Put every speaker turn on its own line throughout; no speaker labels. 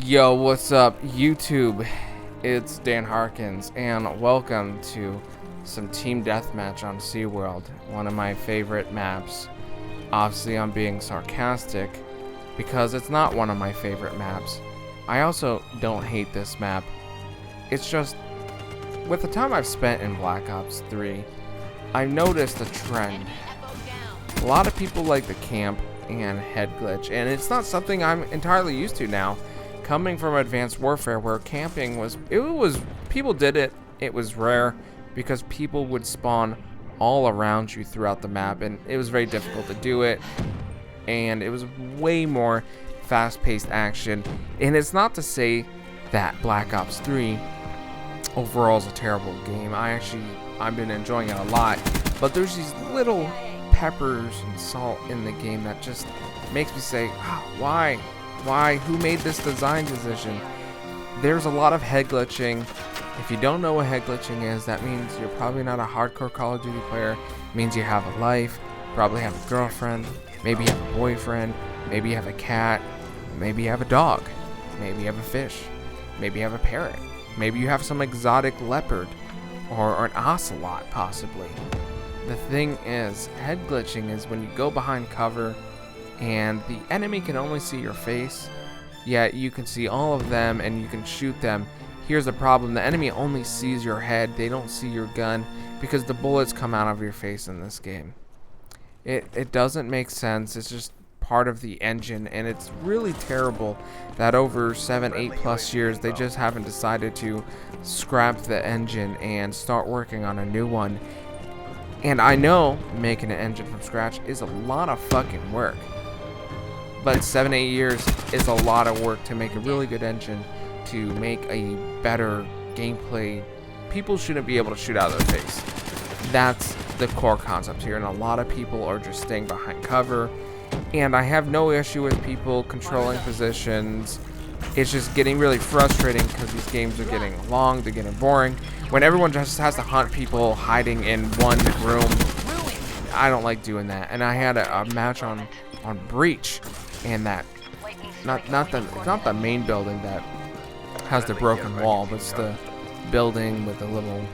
Yo, what's up, YouTube? It's Dan Harkins, and welcome to some Team Deathmatch on SeaWorld, one of my favorite maps. Obviously, I'm being sarcastic because it's not one of my favorite maps. I also don't hate this map. It's just, with the time I've spent in Black Ops 3, I've noticed a trend. A lot of people like the camp and head glitch, and it's not something I'm entirely used to now. Coming from Advanced Warfare, where camping was people did it. It was rare because people would spawn all around you throughout the map, and it was very difficult to do it. And it was way more fast-paced action. And it's not to say that Black Ops 3 overall is a terrible game. I've been enjoying it a lot, but there's these little peppers and salt in the game that just makes me say, why? Who made this design decision? There's a lot of head glitching. If you don't know what head glitching is, that means you're probably not a hardcore Call of Duty player. It means you have a life, probably have a girlfriend, maybe you have a boyfriend, maybe you have a cat, maybe you have a dog, maybe you have a fish, maybe you have a parrot, maybe you have some exotic leopard or an ocelot possibly. The thing is, head glitching is when you go behind cover and the enemy can only see your face, yet you can see all of them and you can shoot them. Here's the problem: the enemy only sees your head, they don't see your gun, because the bullets come out of your face in this game. It doesn't make sense. It's just part of the engine, and it's really terrible that over 7-8+ years they just haven't decided to scrap the engine and start working on a new one. And I know making an engine from scratch is a lot of fucking work, but 7-8 years is a lot of work to make a really good engine, to make a better gameplay. People shouldn't be able to shoot out of their face. That's the core concept here, and a lot of people are just staying behind cover. And I have no issue with people controlling positions. It's just getting really frustrating because these games are getting long, they're getting boring. When everyone just has to hunt people hiding in one room, I don't like doing that. And I had a match on Breach, and that not the main building that has the broken wall, but it's the building with the little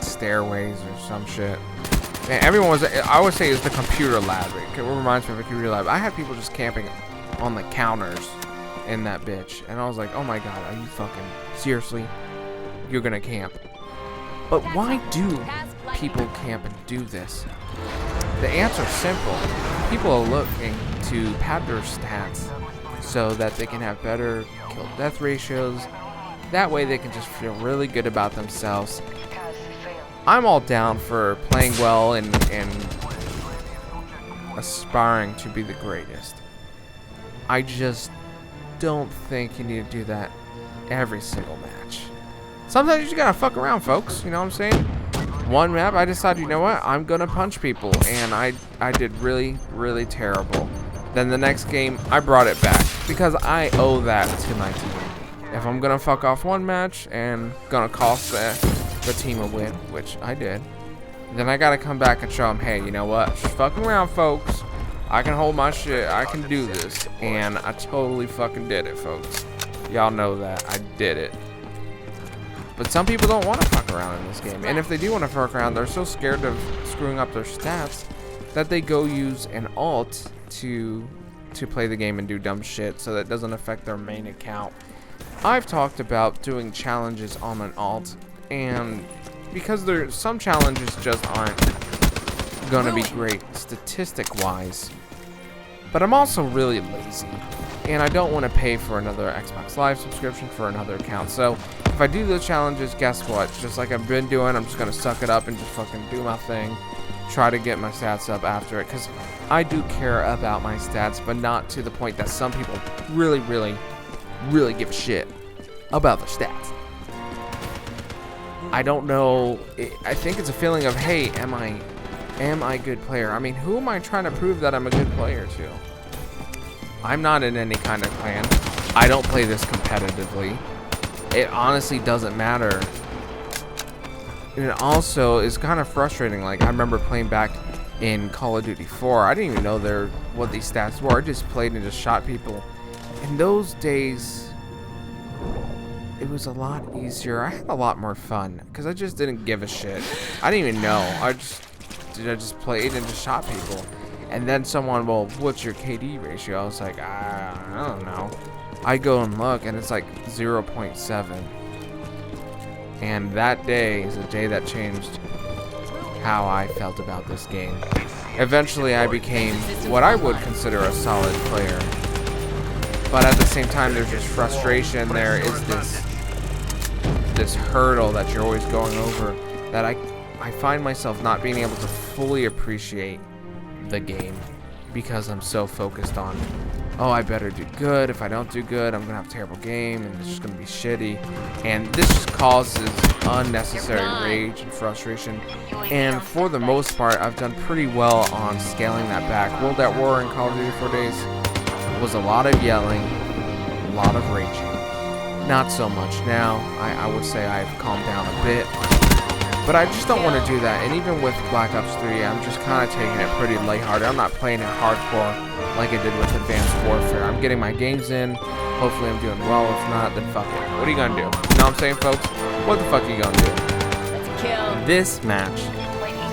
stairways or some shit. And everyone was, I would say, it's the computer lab. It reminds me of a computer lab. I had people just camping on the counters in that bitch, and I was like, oh my god, are you fucking seriously? You're gonna camp? But why do people camp and do this? The answer's simple. People are looking to pad their stats so that they can have better kill death ratios. That way they can just feel really good about themselves. I'm all down for playing well and aspiring to be the greatest. I just don't think you need to do that every single match. Sometimes you just gotta fuck around, folks. You know what I'm saying? One map, I decided, you know what? I'm gonna punch people, and I did really, really terrible. Then the next game, I brought it back because I owe that to my team. If I'm gonna fuck off one match and gonna cost the team a win, which I did, then I gotta come back and show them, hey, you know what? Just fucking around, folks. I can hold my shit. I can do this, and I totally fucking did it, folks. Y'all know that I did it. But some people don't want to fuck around in this game, and if they do want to fuck around, they're so scared of screwing up their stats that they go use an alt to play the game and do dumb shit so that it doesn't affect their main account. I've talked about doing challenges on an alt, and because some challenges just aren't gonna be great statistic wise, but I'm also really lazy and I don't want to pay for another Xbox Live subscription for another account. So if I do those challenges, guess what? Just like I've been doing, I'm just gonna suck it up and just fucking do my thing, try to get my stats up after it, because I do care about my stats, but not to the point that some people really give a shit about their stats. I don't know. I think it's a feeling of, hey, am I a good player? I mean, who am I trying to prove that I'm a good player to? I'm not in any kind of clan. I don't play this competitively. It honestly doesn't matter. And it also is kind of frustrating. Like, I remember playing back in Call of Duty 4. I didn't even know what these stats were. I just played and just shot people. In those days, it was a lot easier. I had a lot more fun because I just didn't give a shit. I didn't even know. I just played and just shot people. And then someone, well, what's your KD ratio? I was like, I don't know. I go and look, and it's like 0.7. And that day is a day that changed how I felt about this game. Eventually, I became what I would consider a solid player. But at the same time, there's just frustration. There is this hurdle that you're always going over that I find myself not being able to fully appreciate the game because I'm so focused on, oh, I better do good. If I don't do good, I'm gonna have a terrible game and it's just gonna be shitty. And this just causes unnecessary rage and frustration. And for the most part, I've done pretty well on scaling that back. World at War in Call of Duty 4 Days was a lot of yelling, a lot of raging. Not so much now. I would say I've calmed down a bit. But I just don't want to do that. And even with Black Ops 3, I'm just kind of taking it pretty lighthearted. I'm not playing it hardcore like I did with Advanced Warfare. I'm getting my games in. Hopefully I'm doing well. If not, then fuck it. What are you going to do? You know what I'm saying, folks? What the fuck are you going to do? This match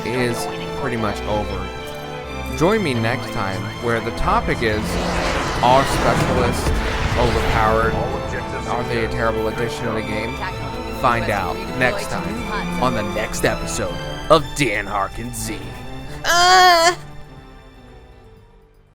is pretty much over. Join me next time where the topic is, are specialists overpowered? Are they a terrible addition to the game? Find out next time on the next episode of Dan Harkins Z.